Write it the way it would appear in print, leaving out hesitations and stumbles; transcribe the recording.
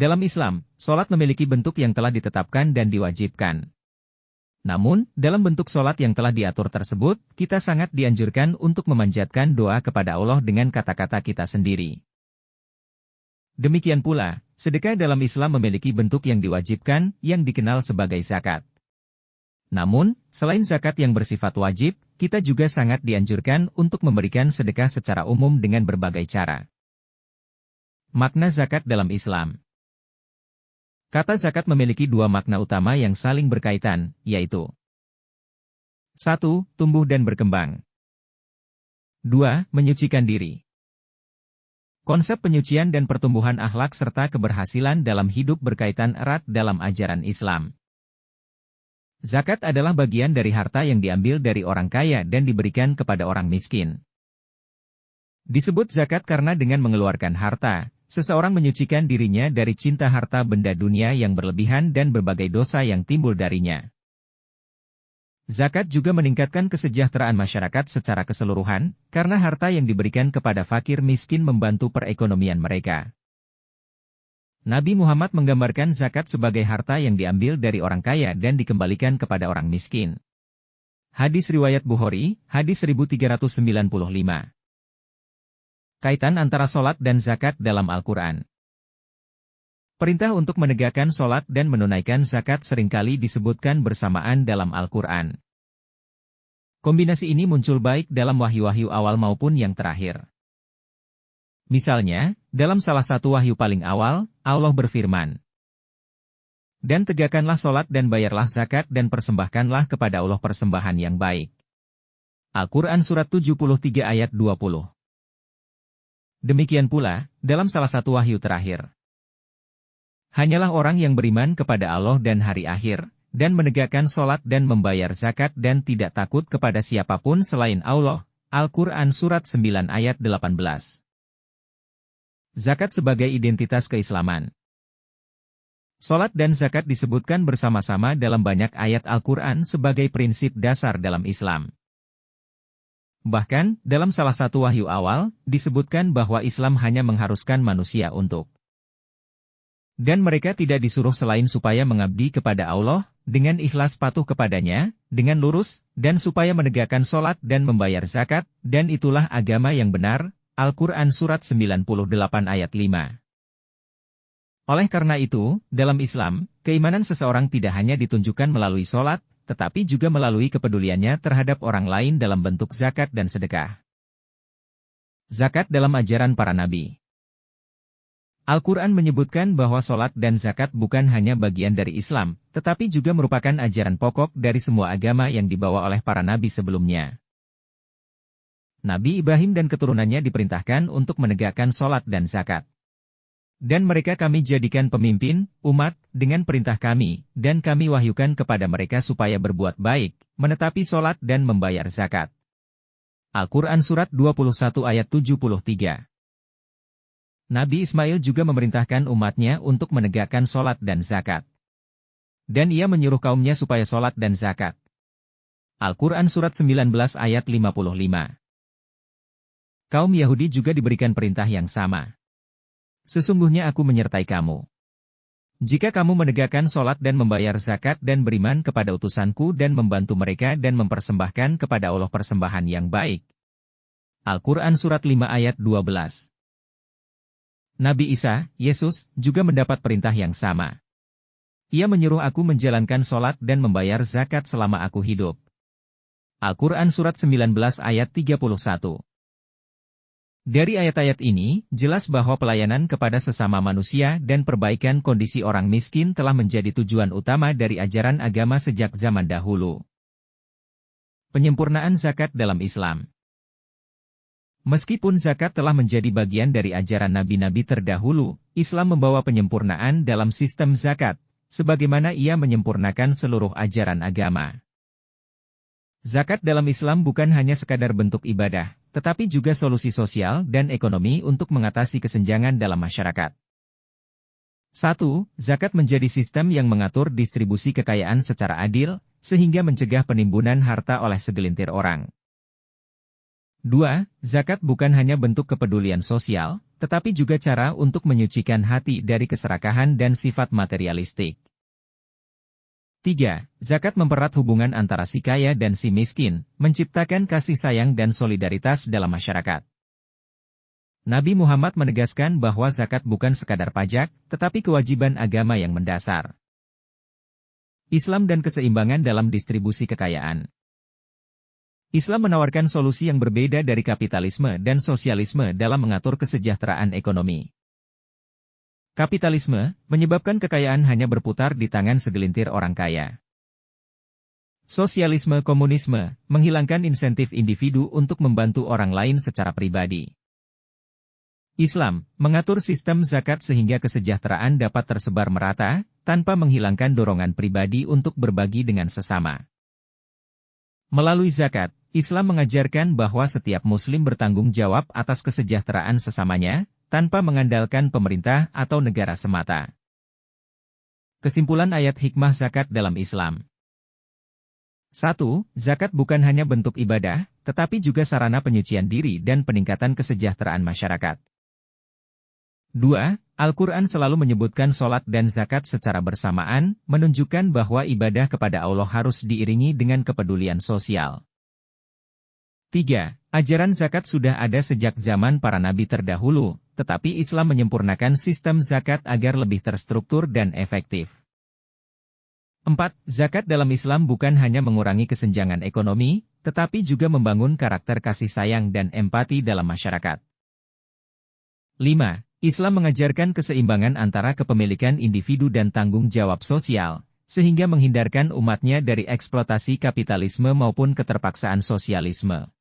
Dalam Islam, sholat memiliki bentuk yang telah ditetapkan dan diwajibkan. Namun, dalam bentuk sholat yang telah diatur tersebut, kita sangat dianjurkan untuk memanjatkan doa kepada Allah dengan kata-kata kita sendiri. Demikian pula, sedekah dalam Islam memiliki bentuk yang diwajibkan, yang dikenal sebagai zakat. Namun, selain zakat yang bersifat wajib, kita juga sangat dianjurkan untuk memberikan sedekah secara umum dengan berbagai cara. Makna zakat dalam Islam. Kata zakat memiliki dua makna utama yang saling berkaitan, yaitu 1. Tumbuh dan berkembang. 2. Menyucikan diri. Konsep penyucian dan pertumbuhan akhlak serta keberhasilan dalam hidup berkaitan erat dalam ajaran Islam. Zakat adalah bagian dari harta yang diambil dari orang kaya dan diberikan kepada orang miskin. Disebut zakat karena dengan mengeluarkan harta, seseorang menyucikan dirinya dari cinta harta benda dunia yang berlebihan dan berbagai dosa yang timbul darinya. Zakat juga meningkatkan kesejahteraan masyarakat secara keseluruhan, karena harta yang diberikan kepada fakir miskin membantu perekonomian mereka. Nabi Muhammad menggambarkan zakat sebagai harta yang diambil dari orang kaya dan dikembalikan kepada orang miskin. Hadis riwayat Bukhari, hadis 1395. Kaitan antara sholat dan zakat dalam Al-Quran. Perintah untuk menegakkan sholat dan menunaikan zakat seringkali disebutkan bersamaan dalam Al-Quran. Kombinasi ini muncul baik dalam wahyu-wahyu awal maupun yang terakhir. Misalnya, dalam salah satu wahyu paling awal, Allah berfirman, "Dan tegakkanlah sholat dan bayarlah zakat dan persembahkanlah kepada Allah persembahan yang baik." Al-Quran Surat 73 ayat 20. Demikian pula, dalam salah satu wahyu terakhir. Hanyalah orang yang beriman kepada Allah dan hari akhir, dan menegakkan sholat dan membayar zakat dan tidak takut kepada siapapun selain Allah. Al-Quran Surat 9 ayat 18. Zakat sebagai identitas keislaman. Sholat dan zakat disebutkan bersama-sama dalam banyak ayat Al-Quran sebagai prinsip dasar dalam Islam. Bahkan, dalam salah satu wahyu awal, disebutkan bahwa Islam hanya mengharuskan manusia untuk dan mereka tidak disuruh selain supaya mengabdi kepada Allah, dengan ikhlas patuh kepadanya, dengan lurus, dan supaya menegakkan sholat dan membayar zakat, dan itulah agama yang benar. Al-Quran Surat 98 ayat 5. Oleh karena itu, dalam Islam, keimanan seseorang tidak hanya ditunjukkan melalui sholat, tetapi juga melalui kepeduliannya terhadap orang lain dalam bentuk zakat dan sedekah. Zakat dalam ajaran para nabi. Al-Quran menyebutkan bahwa sholat dan zakat bukan hanya bagian dari Islam, tetapi juga merupakan ajaran pokok dari semua agama yang dibawa oleh para nabi sebelumnya. Nabi Ibrahim dan keturunannya diperintahkan untuk menegakkan sholat dan zakat. Dan mereka kami jadikan pemimpin, umat, dengan perintah kami, dan kami wahyukan kepada mereka supaya berbuat baik, menetapi sholat dan membayar zakat. Al-Quran Surat 21 ayat 73. Nabi Ismail juga memerintahkan umatnya untuk menegakkan sholat dan zakat. Dan ia menyuruh kaumnya supaya sholat dan zakat. Al-Quran Surat 19 ayat 55. Kaum Yahudi juga diberikan perintah yang sama. Sesungguhnya aku menyertai kamu. Jika kamu menegakkan sholat dan membayar zakat dan beriman kepada utusanku dan membantu mereka dan mempersembahkan kepada Allah persembahan yang baik. Al-Quran Surat 5 ayat 12. Nabi Isa, Yesus, juga mendapat perintah yang sama. Ia menyuruh aku menjalankan sholat dan membayar zakat selama aku hidup. Al-Quran Surat 19 ayat 31. Dari ayat-ayat ini, jelas bahwa pelayanan kepada sesama manusia dan perbaikan kondisi orang miskin telah menjadi tujuan utama dari ajaran agama sejak zaman dahulu. Penyempurnaan zakat dalam Islam. Meskipun zakat telah menjadi bagian dari ajaran nabi-nabi terdahulu, Islam membawa penyempurnaan dalam sistem zakat, sebagaimana ia menyempurnakan seluruh ajaran agama. Zakat dalam Islam bukan hanya sekadar bentuk ibadah, tetapi juga solusi sosial dan ekonomi untuk mengatasi kesenjangan dalam masyarakat. 1. Zakat menjadi sistem yang mengatur distribusi kekayaan secara adil, sehingga mencegah penimbunan harta oleh segelintir orang. 2. Zakat bukan hanya bentuk kepedulian sosial, tetapi juga cara untuk menyucikan hati dari keserakahan dan sifat materialistik. 3. Zakat mempererat hubungan antara si kaya dan si miskin, menciptakan kasih sayang dan solidaritas dalam masyarakat. Nabi Muhammad menegaskan bahwa zakat bukan sekadar pajak, tetapi kewajiban agama yang mendasar. Islam dan keseimbangan dalam distribusi kekayaan. Islam menawarkan solusi yang berbeda dari kapitalisme dan sosialisme dalam mengatur kesejahteraan ekonomi. Kapitalisme menyebabkan kekayaan hanya berputar di tangan segelintir orang kaya. Sosialisme komunisme menghilangkan insentif individu untuk membantu orang lain secara pribadi. Islam mengatur sistem zakat sehingga kesejahteraan dapat tersebar merata, tanpa menghilangkan dorongan pribadi untuk berbagi dengan sesama. Melalui zakat, Islam mengajarkan bahwa setiap muslim bertanggung jawab atas kesejahteraan sesamanya, tanpa mengandalkan pemerintah atau negara semata. Kesimpulan ayat hikmah zakat dalam Islam. 1. Zakat bukan hanya bentuk ibadah, tetapi juga sarana penyucian diri dan peningkatan kesejahteraan masyarakat. 2. Al-Quran selalu menyebutkan sholat dan zakat secara bersamaan, menunjukkan bahwa ibadah kepada Allah harus diiringi dengan kepedulian sosial. 3. Ajaran zakat sudah ada sejak zaman para nabi terdahulu, tetapi Islam menyempurnakan sistem zakat agar lebih terstruktur dan efektif. 4. Zakat dalam Islam bukan hanya mengurangi kesenjangan ekonomi, tetapi juga membangun karakter kasih sayang dan empati dalam masyarakat. 5. Islam mengajarkan keseimbangan antara kepemilikan individu dan tanggung jawab sosial, sehingga menghindarkan umatnya dari eksploitasi kapitalisme maupun keterpaksaan sosialisme.